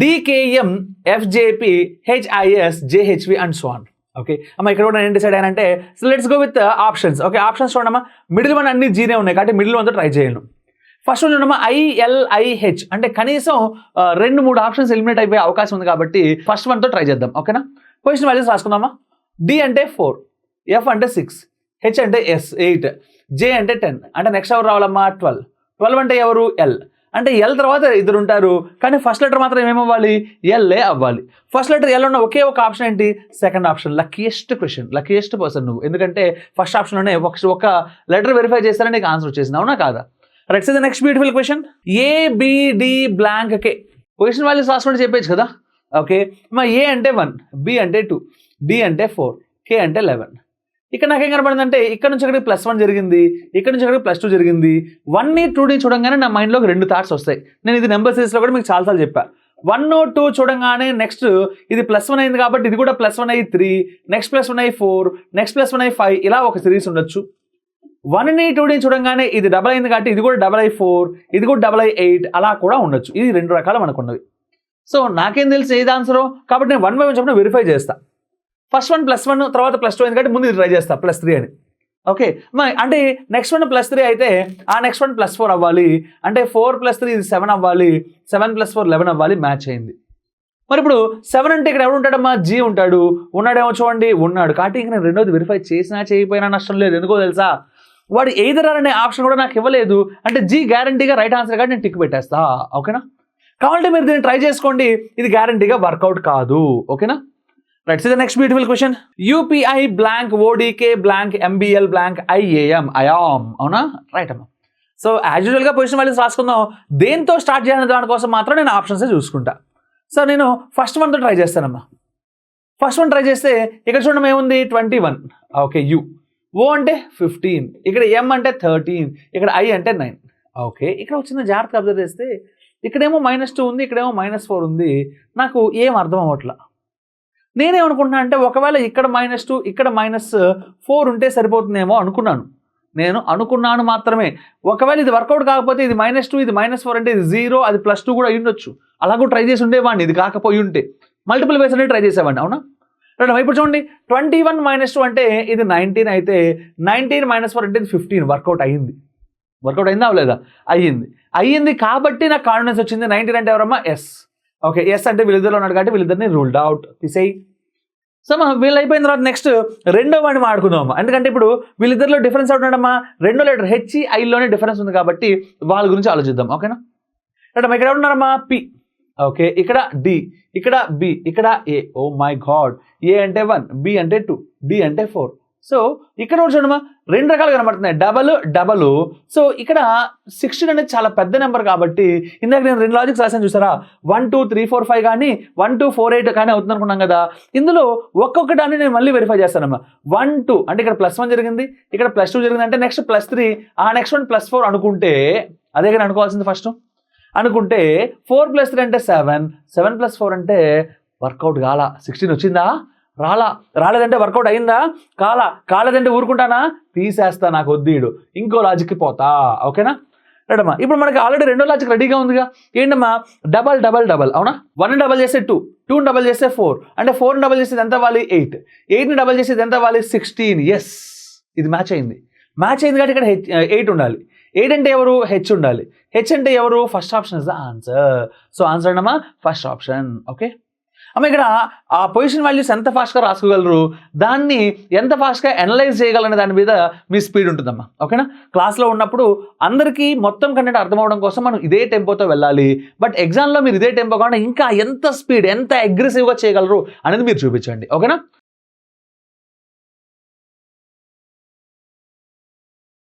DKM FJP HIS JHV and so on. Okay అమ్మ ఇక్కడ కూడా నేను డిసైడ్ అయ్యానంటే so let's go with options. Okay options చూడమ్మా, మిడిల్ వన్ అన్ని జీనే ఉన్నాయి కాబట్టి మిడిల్ వన్తో ట్రై చేయను. ఫస్ట్ వన్ చూడమ్మా ILIH అంటే కనీసం 2-3 ఆప్షన్స్ ఎలిమినేట్ అయిపోయే అవకాశం ఉంది కాబట్టి ఫస్ట్ వన్తో ట్రై చేద్దాం. ఓకేనా, పొజిషన్ వాల్యూస్ రాసుకుందామా. D అంటే 4, F అంటే 6, H అంటే 8, J అంటే 10 అంటే నెక్స్ట్ ఎవరు రావాలమ్మా 12 అంటే ఎవరు L అంటే L తర్వాత ఇద్దరు ఉంటారు కానీ ఫస్ట్ లెటర్ మాత్రం ఏమవ్వాలి LA అవ్వాలి. ఫస్ట్ లెటర్ L ఉన్న ఒకే ఒక ఆప్షన్ ఏంటి second option. Luckiest question, luckiest person నువ్వు, ఎందుకంటే ఫస్ట్ ఆప్షన్లోనే ఒక లెటర్ వెరిఫై చేస్తారని నీకు ఆన్సర్ వచ్చేసింది, అవునా కాదా. Right, so the next beautiful question ABD blank K. Position values రాసుకుంటే చెప్పేచ్చు కదా. ఓకే మా A అంటే 1, B అంటే 2, D అంటే 4, K అంటే 11. ఇక్కడ నాకేం కనబడిందంటే ఇక్కడ నుంచి అక్కడికి +1 జరిగింది, ఇక్కడ నుంచి అక్కడికి +2 జరిగింది. 1ని 2ని చూడంగానే నా మైండ్లోకి 2 థాట్స్ వస్తాయి. నేను ఇది నెంబర్ సిరీస్లో కూడా మీకు చాలాసార్లు చెప్పా. 1, 2 చూడంగానే నెక్స్ట్ ఇది +1 అయింది కాబట్టి ఇది కూడా +1 అయ్యి 3, నెక్స్ట్ +1 అయ్యి 4, నెక్స్ట్ +1 అయ్యి 5, ఇలా ఒక సిరీస్ ఉండొచ్చు. 1ని 2ని చూడంగానే ఇది డబల్ అయింది కాబట్టి ఇది కూడా డబల్ అయ్యి 4, ఇది కూడా డబల్ అయ్యి 8, అలా కూడా ఉండొచ్చు. ఇది 2 రకాలు మనకున్నవి. సో నాకేం తెలుసు ఏది ఆన్సరో, కాబట్టి నేను 1 by 1 చెప్పిన వెరిఫై చేస్తా. ఫస్ట్ వన్ +1 తర్వాత +2 ఎందుకంటే ముందు ఇది ట్రై చేస్తా +3 అని. ఓకే అంటే నెక్స్ట్ వన్ +3 అయితే ఆ నెక్స్ట్ వన్ +4 అవ్వాలి, అంటే 4 + 3 ఇది 7 అవ్వాలి, 7 + 4 11 అవ్వాలి, మ్యాచ్ అయింది. మరి ఇప్పుడు 7 అంటే ఇక్కడ ఎవరు ఉంటాడమ్మా G ఉంటాడు, ఉన్నాడేమో చూడండి ఉన్నాడు, కాబట్టి ఇంక నేను రెండోది వెరిఫై చేసినా చేయకపోయినా నష్టం లేదు. ఎందుకో తెలుసా, వాడు ఎయిదర్ అనే ఆప్షన్ కూడా నాకు ఇవ్వలేదు అంటే G గ్యారంటీగా రైట్ ఆన్సర్ కాబట్టి నేను టిక్ పెట్టేస్తా. ఓకేనా, కావాలంటే మీరు దీన్ని ట్రై చేసుకోండి, ఇది గ్యారంటీగా వర్కౌట్ కాదు. ఓకేనా, right, so the next beautiful question UPI blank ODK blank MBL blank IAM I am, అవునా రైట్ అమ్మా. సో యాజ్ యూజువల్గా పొజిషన్ వాల్యూస్ రాసుకుందాం. దేంతో స్టార్ట్ చేయాలనే దానికోసం మాత్రం నేను ఆప్షన్సే చూసుకుంటా. సో నేను ఫస్ట్ వన్తో ట్రై చేస్తానమ్మా. ఫస్ట్ వన్ ట్రై చేస్తే ఇక్కడ చూడడం ఏముంది 21. ఓకే O అంటే 15, ఇక్కడ M అంటే 13, ఇక్కడ I అంటే 9. ఓకే ఇక్కడ వచ్చిన జాగ్రత్తగా అబ్జర్వ్ చేస్తే ఇక్కడేమో -2 ఉంది, ఇక్కడేమో -4 ఉంది. నాకు ఏం అర్థం అవ్వట్లా. నేనేమనుకుంటున్నా అంటే ఒకవేళ ఇక్కడ -2 ఇక్కడ -4 ఉంటే సరిపోతుందేమో అనుకున్నాను. నేను అనుకున్నాను మాత్రమే. ఒకవేళ ఇది వర్కౌట్ కాకపోతే ఇది -2 ఇది -4 అంటే ఇది 0, అది +2 కూడా అయ్యుండొచ్చు. అలా కూడా ట్రై చేసి ఉండేవాడిని ఇది కాకపోయి ఉంటే. మల్టిపుల్ వేస్ అంటే ట్రై చేసేవాడిని, అవునా. ఇప్పుడు చూడండి 21 -2 అంటే ఇది 19 అయితే 19 -4 అంటే ఇది 15. వర్కౌట్ అయిందా అవ్వలేదా, అయ్యింది కాబట్టి నాకు కాన్ఫిడెన్స్ వచ్చింది. 19 అంటే ఎవరమ్మా S. ఓకే ఎస్ అంటే వీళ్ళిద్దరు ఉన్నాడు కాబట్టి వీళ్ళిద్దరిని రూల్డ్ అవుట్ తీసేయి. సో వీళ్ళు అయిపోయిన తర్వాత నెక్స్ట్ రెండో వాడిని మాడుకుందామా, ఎందుకంటే ఇప్పుడు వీళ్ళిద్దరిలో డిఫరెన్స్ అవుతున్నాడమ్మా, రెండో లెటర్ HIలోనే డిఫరెన్స్ ఉంది కాబట్టి వాళ్ళ గురించి ఆలోచిద్దాం. ఓకేనా, అంటే ఇక్కడ ఉన్నారమ్మా P, ఓకే ఇక్కడ D, ఇక్కడ B, ఇక్కడ A. Oh my god, A అంటే 1, B అంటే 2, D అంటే 4. సో ఇక్కడ చూడమ్మా 2 రకాలు కనబడుతున్నాయి, డబల్. సో ఇక్కడ 16 అనేది చాలా పెద్ద నెంబర్ కాబట్టి ఇందాక నేను 2 లాజిక్స్ రాశాను చూసారా, 1 2 3 4 5 కానీ 1 2 4 8 కానీ అవుతుంది అనుకున్నాం కదా. ఇందులో ఒక్కొక్కటాన్ని నేను మళ్ళీ వెరిఫై చేస్తానమ్మా. 1 2 అంటే ఇక్కడ +1 జరిగింది, ఇక్కడ +2 జరిగింది, అంటే నెక్స్ట్ +3, ఆ నెక్స్ట్ వన్ +4 అనుకుంటే అదే కానీ అనుకోవాల్సింది ఫస్ట్. అనుకుంటే 4 + 3 అంటే 7, 7 + 4 అంటే వర్కౌట్ కాలా. 16 వచ్చిందా, రాలేదంటే వర్కౌట్ అయిందా, కాలేదంటే ఊరుకుంటానా, తీసేస్తా, నాకు వద్దీడు, ఇంకో లాజిక్కి పోతా. ఓకేనా, రైటమ్మా. ఇప్పుడు మనకి ఆల్రెడీ రెండో లాజిక్ రెడీగా ఉందిగా. ఏంటమ్మా డబల్, అవునా. 1ని డబల్ చేస్తే 2, 2ని డబల్ చేస్తే 4, అంటే 4ని డబల్ చేసేది ఎంత అవ్వాలి 8, 8ని డబల్ చేసేది ఎంత అవ్వాలి 16. ఎస్, ఇది మ్యాచ్ అయింది కాబట్టి ఇక్కడ 8 ఉండాలి. 8 అంటే ఎవరు H ఉండాలి. H అంటే ఎవరు, first option is the answer. So answer అన్నమా ఫస్ట్ ఆప్షన్. ఓకే అమ్మ, ఇక్కడ ఆ పొజిషన్ వాల్యూస్ ఎంత ఫాస్ట్గా రాసుకోగలరు, దాన్ని ఎంత ఫాస్ట్గా అనలైజ్ చేయగలరనే దాని మీద మీ స్పీడ్ ఉంటుందమ్మా. ఓకేనా, క్లాస్లో ఉన్నప్పుడు అందరికీ మొత్తం కంటెంట్ అర్థం అవడం కోసం మనం ఇదే టెంపోతో వెళ్ళాలి. బట్ ఎగ్జామ్లో మీరు ఇదే టెంపో కాకుండా ఇంకా ఎంత స్పీడ్ ఎంత అగ్రెసివ్గా చేయగలరు అనేది మీరు చూపించండి. ఓకేనా.